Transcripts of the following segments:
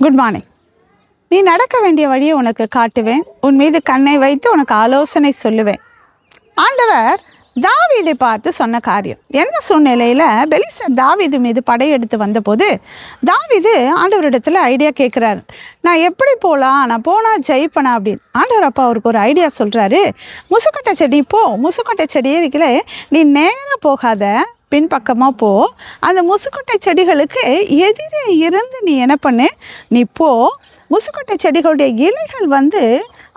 Good morning. நீ நடக்க வேண்டிய வழியை உனக்கு காட்டுவேன், உன் மீது கண்ணை வைத்து உனக்கு ஆலோசனை சொல்லுவேன். ஆண்டவர் தாவீதை பார்த்து சொன்ன காரியம். எந்த சூழ்நிலையில் பெலிஸ்தர் தாவீது மீது படையெடுத்து வந்தபோது தாவீது ஆண்டவரிடத்தில் ஐடியா கேட்குறாரு. நான் எப்படி போகலாம், நான் போனால் ஜெயிப்பனா அப்படின்னு. ஆண்டவர் அப்பா அவருக்கு ஒரு ஐடியா சொல்கிறாரு. முசுக்கட்டை செடி முசுக்கட்டை செடியே இருக்கல, நீ நேராக போகாத, பின்பக்கமாக போ. அந்த முசுக்கட்டை செடிகளுக்கு எதிரே இருந்து நீ என்ன பண்ணு, நீ போ. முசுக்கட்டை செடிகளுடைய இலைகள்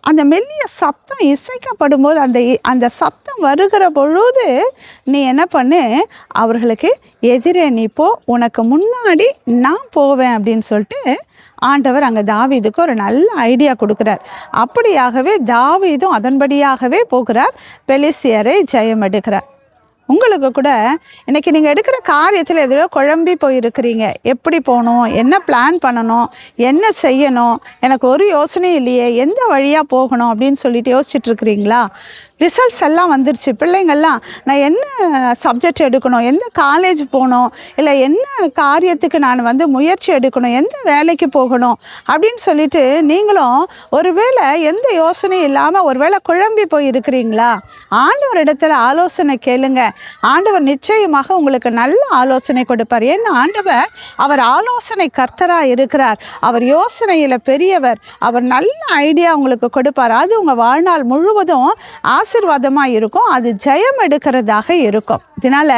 அந்த மெல்லிய சத்தம் இசைக்கப்படும் போது அந்த சத்தம் வருகிற பொழுது நீ என்ன பண்ணு, அவர்களுக்கு எதிரே நீ போ, உனக்கு முன்னாடி நான் போவேன் அப்படின்னு சொல்லிட்டு ஆண்டவர் அங்கே தாவீதுக்கு ஒரு நல்ல ஐடியா கொடுக்குறார். அப்படியாகவே தாவீதும் அதன்படியாகவே போகிறார், பெலிஸ்தியரை ஜெயம் எடுக்கிறார். உங்களுக்கு கூட இன்றைக்கி நீங்கள் எடுக்கிற காரியத்தில் எதிரோ குழம்பி போயிருக்கிறீங்க. எப்படி போகணும், என்ன பிளான் பண்ணணும், என்ன செய்யணும், எனக்கு ஒரு யோசனை இல்லையே, எந்த வழியாக போகணும் அப்படின்னு சொல்லிட்டு யோசிச்சுட்ருக்கிறீங்களா? ரிசல்ட்ஸ் எல்லாம் வந்துருச்சு. பிள்ளைங்கள்லாம் நான் என்ன சப்ஜெக்ட் எடுக்கணும், எந்த காலேஜ் போகணும், இல்லை என்ன காரியத்துக்கு நான் முயற்சி எடுக்கணும், எந்த வேலைக்கு போகணும் அப்படின்னு சொல்லிட்டு நீங்களும் ஒருவேளை எந்த யோசனையும் இல்லாமல் ஒருவேளை குழம்பி போய் இருக்கிறீங்களா? ஆண்டவர் இடத்துல ஆலோசனை கேளுங்க. ஆண்டவர் நிச்சயமாக உங்களுக்கு நல்ல ஆலோசனை கொடுப்பார். ஏன்னா ஆண்டவர் அவர் ஆலோசனை கர்த்தராக இருக்கிறார். அவர் யோசனையில் பெரியவர். அவர் நல்ல ஐடியா உங்களுக்கு கொடுப்பார். அது உங்கள் வாழ்நாள் முழுவதும் ஆசீர்வாதமாக இருக்கும். அது ஜெயம் எடுக்கிறதாக இருக்கும். இதனால்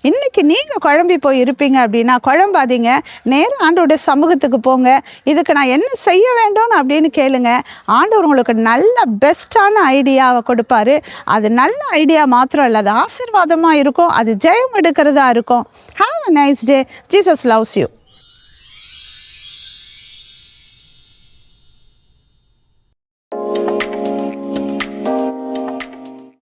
இன்றைக்கி நீங்கள் குழம்பி போய் இருப்பீங்க அப்படின்னா குழம்பாதீங்க. நேரம் ஆண்டவருடைய சமூகத்துக்கு போங்க. இதுக்கு நான் என்ன செய்ய வேண்டும் அப்படின்னு கேளுங்க. ஆண்டவர் உங்களுக்கு நல்ல பெஸ்ட்டான ஐடியாவை கொடுப்பாரு. அது நல்ல ஐடியா மாத்திரம் இல்லை, அது ஆசீர்வாதமாக இருக்கும். அது ஜெயம் எடுக்கிறதா இருக்கும். Have a nice day. Jesus loves you.